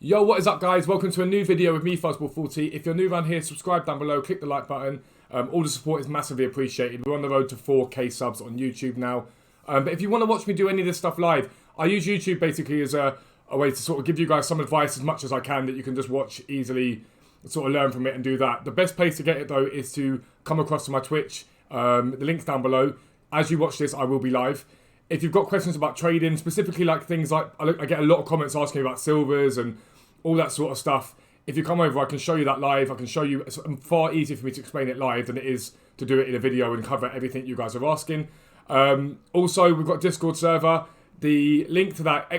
Yo, what is up guys? Welcome to a new video with me, Fuzzball40. If you're new around here, subscribe down below, click the like button. All the support is massively appreciated. We're on the road to 4K subs on YouTube now. But if you want to watch me do any of this stuff live, I use YouTube basically as a way to sort of give you guys some advice as much as I can that you can just watch easily, sort of learn from it and do that. The best place to get it though is to come across to my Twitch. The link's down below. As you watch this, I will be live. If you've got questions about trading, specifically like things like, I get a lot of comments asking about silvers and all that sort of stuff. If you come over, I can show you that live. I can show you. It's far easier for me to explain it live than it is to do it in a video and cover everything you guys are asking. Also, we've got a Discord server. The link to that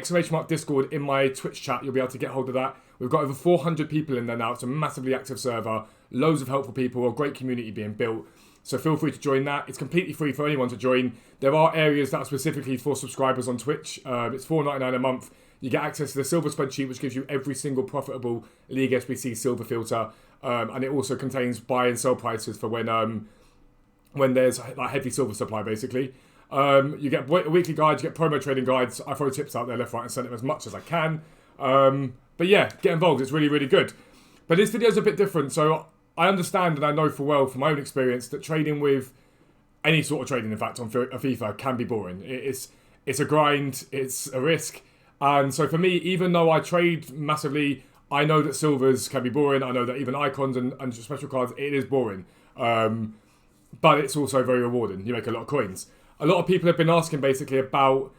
!Discord in my Twitch chat, you'll be able to get hold of that. We've got over 400 people in there now. It's a massively active server. Loads of helpful people, a great community being built. So feel free to join that. It's completely free for anyone to join. There are areas that are specifically for subscribers on Twitch. It's $4.99 a month. You get access to the silver spreadsheet, which gives you every single profitable League SBC silver filter. And it also contains buy and sell prices for when there's like heavy silver supply, basically. You get a weekly guide, you get promo trading guides. I throw tips out there left, right, and centre as much as I can. But yeah, get involved. It's really, really good. But this video is a bit different. So I understand and I know full well from my own experience that trading with any sort of trading, in fact, on FIFA can be boring. It's a grind, it's a risk. And so for me, even though I trade massively, I know that silvers can be boring. I know that even icons and special cards, it is boring. But it's also very rewarding. You make a lot of coins. A lot of people have been asking basically about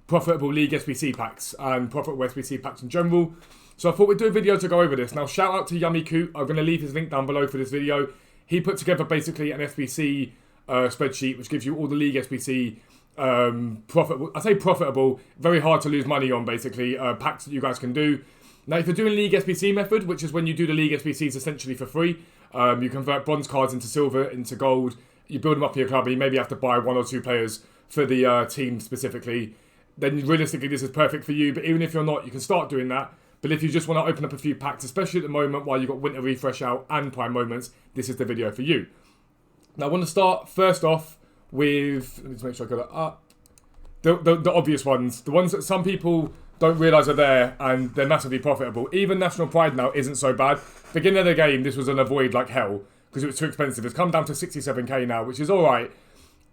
profitable League SBC packs and profitable SBC packs in general. So I thought we'd do a video to go over this. Now, shout out to Yummy Coot. I'm going to leave his link down below for this video. He put together basically an SBC spreadsheet, which gives you all the League SBC profitable. I say profitable, very hard to lose money on, basically, packs that you guys can do. Now, if you're doing League SBC method, which is when you do the League SBCs essentially for free, you convert bronze cards into silver, into gold, you build them up in your club, and you maybe have to buy 1 or 2 players for the team specifically, then realistically this is perfect for you. But even if you're not, you can start doing that. But if you just want to open up a few packs, especially at the moment while you've got Winter Refresh out and Prime Moments, this is the video for you. Now, I want to start first off with, let me just make sure I got it up, the obvious ones, the ones that some people don't realise are there and they're massively profitable. Even National Pride now isn't so bad. Beginning of the game, this was an avoid like hell because it was too expensive. It's come down to 67k now, which is alright.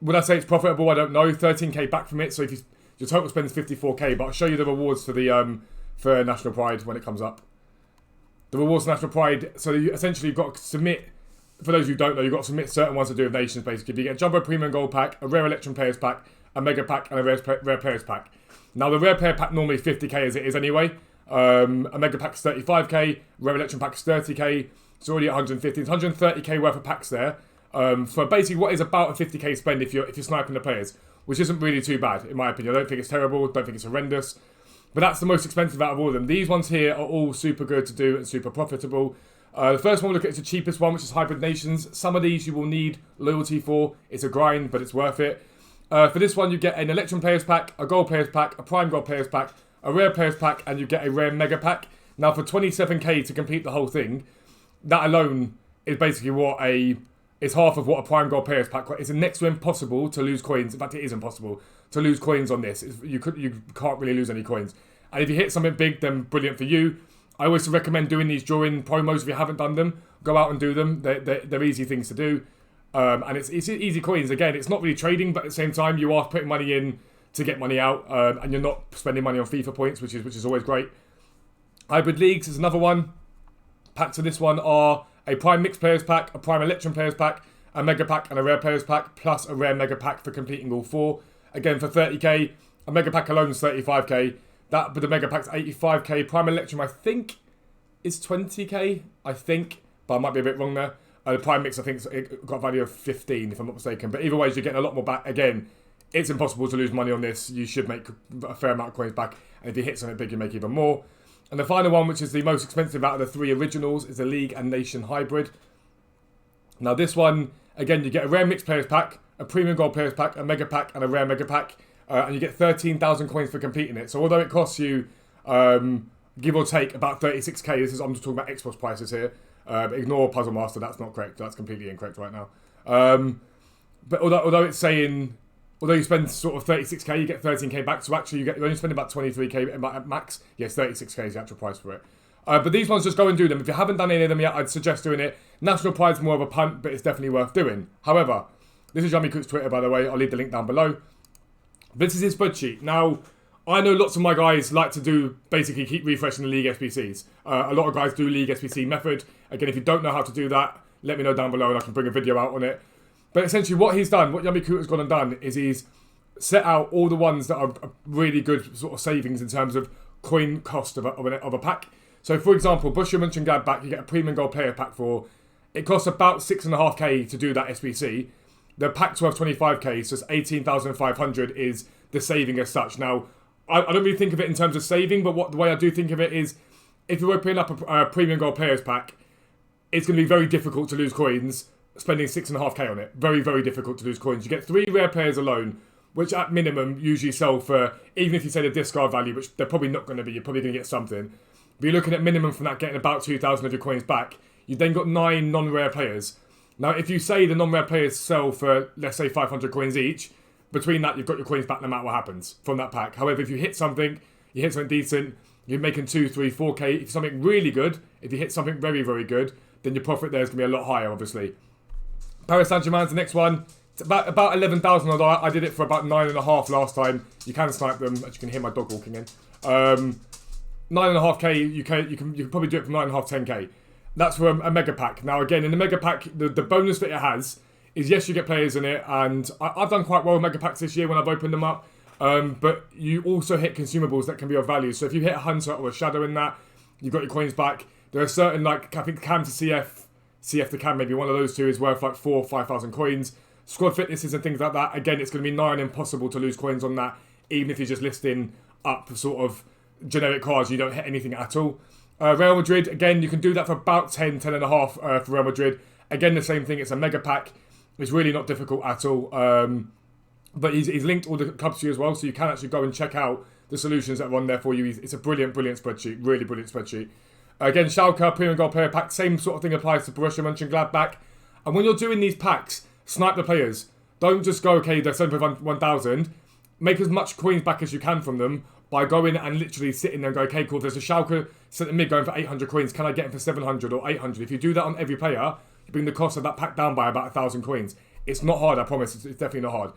Would I say it's profitable? I don't know. 13k back from it, so if your total spend is 54k, but I'll show you the rewards for the for National Pride when it comes up. The rewards for National Pride, so you essentially you've got to submit, for those who don't know, you've got to submit certain ones to do with nations, basically. You get a Jumbo Premium Gold Pack, a Rare Electrum Players Pack, a Mega Pack, and a Rare Players Pack. Now, the Rare Player Pack normally 50k as it is anyway. A Mega Pack is 35k, Rare Electrum Pack is 30k. It's already at 150. It's 130k worth of packs there. For basically what is about a 50k spend if you're sniping the players, which isn't really too bad, in my opinion. I don't think it's terrible, don't think it's horrendous. But that's the most expensive out of all of them. These ones here are all super good to do and super profitable. The first one we'll look at is the cheapest one, which is Hybrid Nations. Some of these you will need loyalty for. It's a grind, but it's worth it. For this one, you get an Electrum Players Pack, a Gold Players Pack, a Prime Gold Players Pack, a Rare Players Pack, and you get a Rare Mega Pack. Now, for 27k to complete the whole thing, that alone is basically it's half of what a Prime Gold Players Pack. It's next to impossible to lose coins. In fact, it is impossible to lose coins on this. You can't really lose any coins. And if you hit something big, then brilliant for you. I always recommend doing these during promos if you haven't done them. Go out and do them. They're easy things to do. And it's easy coins. Again, it's not really trading, but at the same time, you are putting money in to get money out. And you're not spending money on FIFA points, which is always great. Hybrid Leagues is another one. Packs of this one are a Prime Mixed Players Pack, a Prime Electrum Players Pack, a Mega Pack, and a Rare Players Pack, plus a Rare Mega Pack for completing all 4. Again, for 30k. A Mega Pack alone is 35k. But the Mega Pack's 85k. Prime Electrum, I think, is 20k. I think, but I might be a bit wrong there. The Prime Mix, I think, it got a value of 15, if I'm not mistaken. But either way, you're getting a lot more back. Again, it's impossible to lose money on this. You should make a fair amount of coins back. And if you hit something big, you make even more. And the final one, which is the most expensive out of the 3 originals, is the League and Nation Hybrid. Now, this one, again, you get a Rare Mixed Players Pack, a Premium Gold Players Pack, a Mega Pack, and a Rare Mega Pack. And you get 13,000 coins for completing it. So although it costs you, give or take, about 36k, I'm just talking about Xbox prices here. Ignore Puzzle Master, that's not correct. That's completely incorrect right now. But although it's saying although you spend sort of 36k, you get 13k back. So actually, you're only spending about 23k at max. Yes, 36k is the actual price for it. But these ones, just go and do them. If you haven't done any of them yet, I'd suggest doing it. National Pride's more of a punt, but it's definitely worth doing. However, this is Yummy Cook's Twitter, by the way. I'll leave the link down below. This is his spreadsheet. Now, I know lots of my guys like to do, basically keep refreshing the League SBCs. A lot of guys do League SBC method. Again, if you don't know how to do that, let me know down below and I can bring a video out on it. But essentially what he's done, what Yummy Cook has gone and done, is he's set out all the ones that are really good sort of savings in terms of coin cost of a pack. So, for example, Borussia Mönchengladbach, you get a premium gold player pack for. It costs about 6.5k to do that SBC. The pack's worth 25k, so it's 18,500 is the saving as such. Now, I don't really think of it in terms of saving, but the way I do think of it is, if you're opening up a premium gold players pack, it's going to be very difficult to lose coins spending 6.5k on it. Very, very difficult to lose coins. You get 3 rare players alone, which at minimum usually sell for, even if you say the discard value, which they're probably not going to be, you're probably going to get something. But you're looking at minimum from that getting about 2,000 of your coins back. You've then got 9 non-rare players. Now, if you say the non-rare players sell for, let's say, 500 coins each, between that, you've got your coins back no matter what happens from that pack. However, if you hit something decent, you're making 2, 3, 4k. If something really good, if you hit something very, very good, then your profit there is going to be a lot higher, obviously. Paris Saint-Germain's the next one. It's about 11,000, although I did it for about 9.5 last time. You can snipe them, as you can hear my dog walking in. 9.5k, you can probably do it for 9.5, 10k. That's for a mega pack. Now again, in the mega pack, the bonus that it has is, yes, you get players in it, and I've done quite well with mega packs this year when I've opened them up. But you also hit consumables that can be of value. So if you hit a hunter or a shadow in that, you've got your coins back. There are certain, like, I think cam to CF to cam, maybe one of those two is worth like 4,000 or 5,000 coins. Squad fitnesses and things like that. Again, it's going to be nigh on impossible to lose coins on that, even if you're just listing up sort of generic cards, you don't hit anything at all. Real Madrid, again, you can do that for about 10.5 for Real Madrid. Again, the same thing, it's a mega pack. It's really not difficult at all. But he's linked all the clubs to you as well, so you can actually go and check out the solutions that are on there for you. It's a brilliant, brilliant spreadsheet. Really brilliant spreadsheet. Again, Schalke, premium gold player pack, same sort of thing applies to Borussia Mönchengladbach. And when you're doing these packs, snipe the players. Don't just go, okay, they're selling for 1,000. Make as much coins back as you can from them by going and literally sitting there and go, okay, cool, there's a Schalke centre mid going for 800 coins. Can I get him for 700 or 800? If you do that on every player, you bring the cost of that pack down by about 1,000 coins. It's not hard, I promise. It's definitely not hard.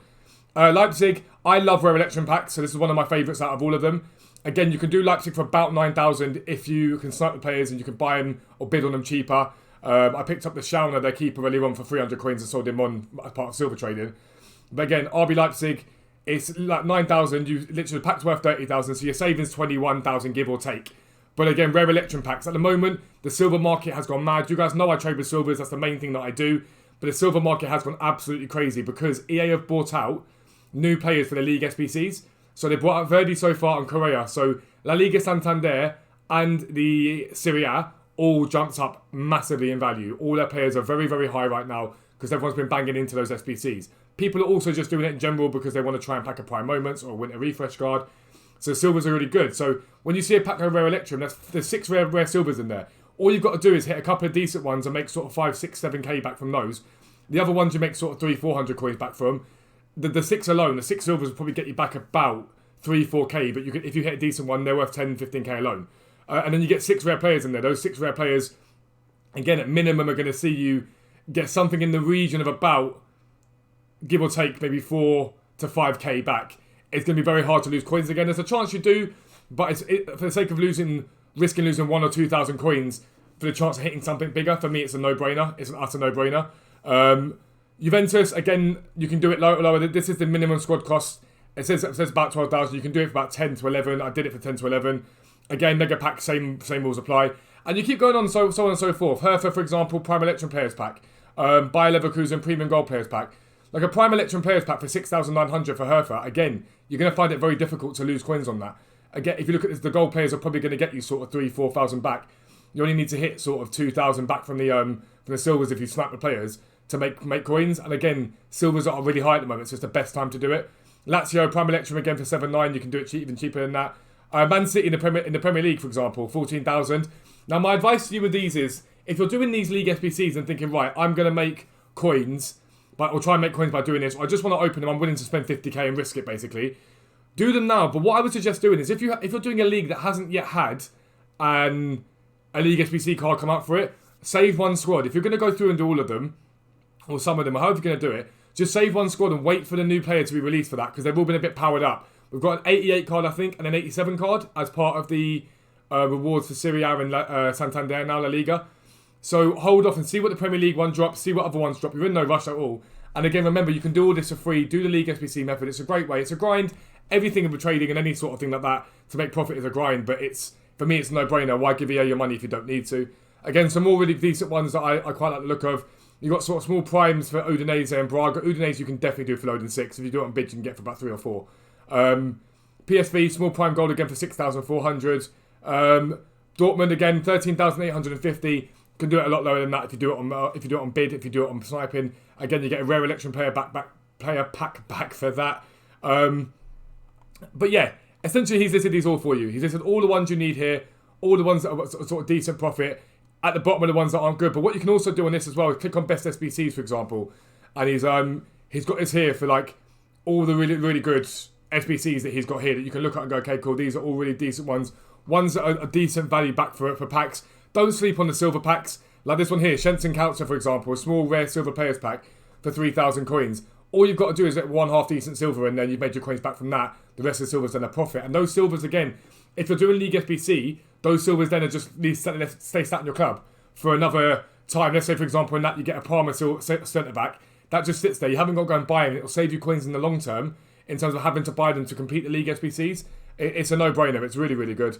Leipzig, I love rare election packs, so this is one of my favourites out of all of them. Again, you can do Leipzig for about 9,000 if you can snipe the players and you can buy them or bid on them cheaper. I picked up the Schauner, their keeper, earlier on for 300 coins and sold him on as part of silver trading. But again, RB Leipzig, it's like 9,000. You literally, the pack's worth 30,000, so your savings 21,000, give or take. But again, rare election packs. At the moment, the silver market has gone mad. You guys know I trade with silvers. That's the main thing that I do. But the silver market has gone absolutely crazy because EA have bought out new players for the League SBCs. So they brought out Verdi so far and Correa. So La Liga Santander and the Serie A all jumped up massively in value. All their players are very, very high right now because everyone's been banging into those SBCs. People are also just doing it in general because they want to try and pack a Prime Moments or a Winter Refresh card. So silvers are really good. So when you see a pack of Rare Electrum, there's 6 rare silvers in there. All you've got to do is hit a couple of decent ones and make sort of 5, 6, 7k back from those. The other ones you make sort of 300, 400 coins back from. The 6 alone, the 6 silvers will probably get you back about 3, 4k, but if you hit a decent one, they're worth 10, 15k alone. And then you get 6 rare players in there. Those 6 rare players, again, at minimum, are going to see you get something in the region of about, give or take, maybe 4 to 5k back. It's going to be very hard to lose coins again. There's a chance you do, but for the sake of risking losing 1,000 or 2,000 coins for the chance of hitting something bigger, for me, it's a no-brainer. It's an utter no-brainer. Juventus, again, you can do it lower. This is the minimum squad cost. It says about 12,000. You can do it for about 10 to 11. I did it for 10 to 11. Again, mega pack, same rules apply. And you keep going on, so on and so forth. Hertha, for example, Prime Electrum Players Pack. Bayer Leverkusen Premium Gold Players Pack. Like a Prime Electrum Players Pack for 6,900 for Hertha. Again, you're going to find it very difficult to lose coins on that. Again, if you look at this, the gold players are probably going to get you sort of 3,000-4,000 back. You only need to hit sort of 2,000 back from the silvers if you snap the players to make coins. And again, silvers are really high at the moment, so it's the best time to do it. Lazio Prime Electrum again for 7,900. You can do it even cheaper than that. Man City in the Premier League, for example, 14,000. Now, my advice to you with these is, if you're doing these League SBCs and thinking, right, I'm going to make coins or try and make coins by doing this, or I just want to open them, I'm willing to spend 50k and risk it basically. Do them now. But what I would suggest doing is if you're doing a league that hasn't yet had a League SBC card come out for it, save one squad. If you're going to go through and do all of them, or some of them, or however you're going to do it, just save one squad and wait for the new player to be released for that, because they've all been a bit powered up. We've got an 88 card, I think, and an 87 card as part of the rewards for Serie A and Santander, now La Liga. So hold off and see what the Premier League one drops, see what other ones drop. You're in no rush at all. And again, remember, you can do all this for free. Do the League SBC method. It's a great way. It's a grind. Everything in trading and any sort of thing like that to make profit is a grind. But for me, it's a no-brainer. Why give EA your money if you don't need to? Again, some more really decent ones that I quite like the look of. You've got sort of small primes for Udinese and Braga. Udinese you can definitely do for loading 6. If you do it on bid, you can get for about 3 or 4. PSV, small prime gold again for 6,400. Dortmund again, 13,850. Can do it a lot lower than that if you do it on bid, if you do it on sniping. Again, you get a rare election player pack back for that. But yeah, essentially he's listed these all for you. He's listed all the ones you need here, all the ones that are sort of decent profit. At the bottom are the ones that aren't good. But what you can also do on this as well is click on best SBCs, for example, and he's got this here for like all the really, really good SBCs that he's got here that you can look at and go, okay, cool, these are all really decent ones that are a decent value back for packs. Don't sleep on the silver packs. Like this one here, Shenson Coucher, for example, a small rare silver players pack for 3,000 coins. All you've got to do is get one half decent silver and then you've made your coins back from that. The rest of the silver's then a profit. And those silvers, again, if you're doing League SBC, those silvers then are just stay sat in your club for another time. Let's say, for example, in that you get a Parma centre back. That just sits there. You haven't got to go and buy them. It'll save you coins in the long term in terms of having to buy them to compete the League SBCs. It's a no-brainer. It's really, really good.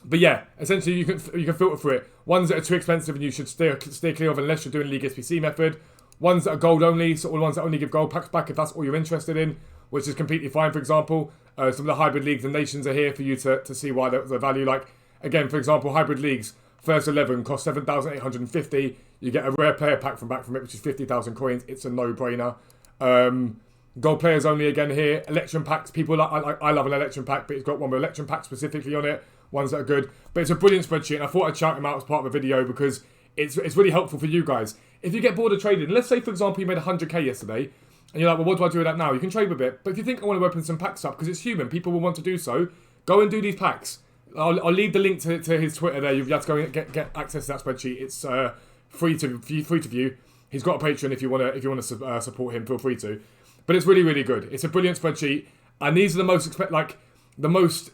But yeah, essentially you can filter for it. Ones that are too expensive and you should stay clear of unless you're doing League SBC method. Ones that are gold only, so all the ones that only give gold packs back if that's all you're interested in, which is completely fine, for example. Some of the hybrid leagues and nations are here for you to see why the value. Like, again, for example, hybrid leagues, first 11 cost 7,850. You get a rare player pack from it, which is 50,000 coins. It's a no-brainer. Gold players only again here. Election packs, people I love an election pack, but it's got one with election pack specifically on it. Ones that are good. But it's a brilliant spreadsheet, and I thought I'd shout them out as part of the video because it's really helpful for you guys. If you get bored of trading, let's say, for example, you made 100k yesterday, and you're like, well, what do I do with that now? You can trade with it. But if you think I want to open some packs up, because it's human, people will want to do so, go and do these packs. I'll leave the link to his Twitter there. You have to go and get access to that spreadsheet. It's free to view. He's got a Patreon if you want to support him. Feel free to. But it's really, really good. It's a brilliant spreadsheet, and these are the most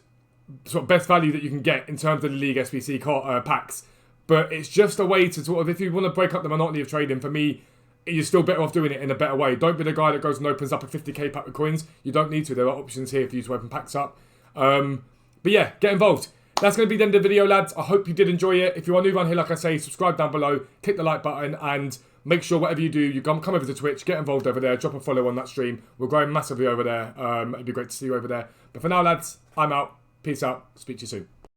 sort of best value that you can get in terms of the League SBC packs. But it's just a way to sort of, if you want to break up the monotony of trading, for me, you're still better off doing it in a better way. Don't be the guy that goes and opens up a 50k pack with coins. You don't need to. There are options here for you to open packs up. But yeah, get involved. That's going to be the end of the video, lads. I hope you did enjoy it. If you are new around here, like I say, subscribe down below, click the like button, and make sure whatever you do, you come over to Twitch, get involved over there, drop a follow on that stream. We're growing massively over there. It'd be great to see you over there. But for now, lads, I'm out. Peace out. Speak to you soon.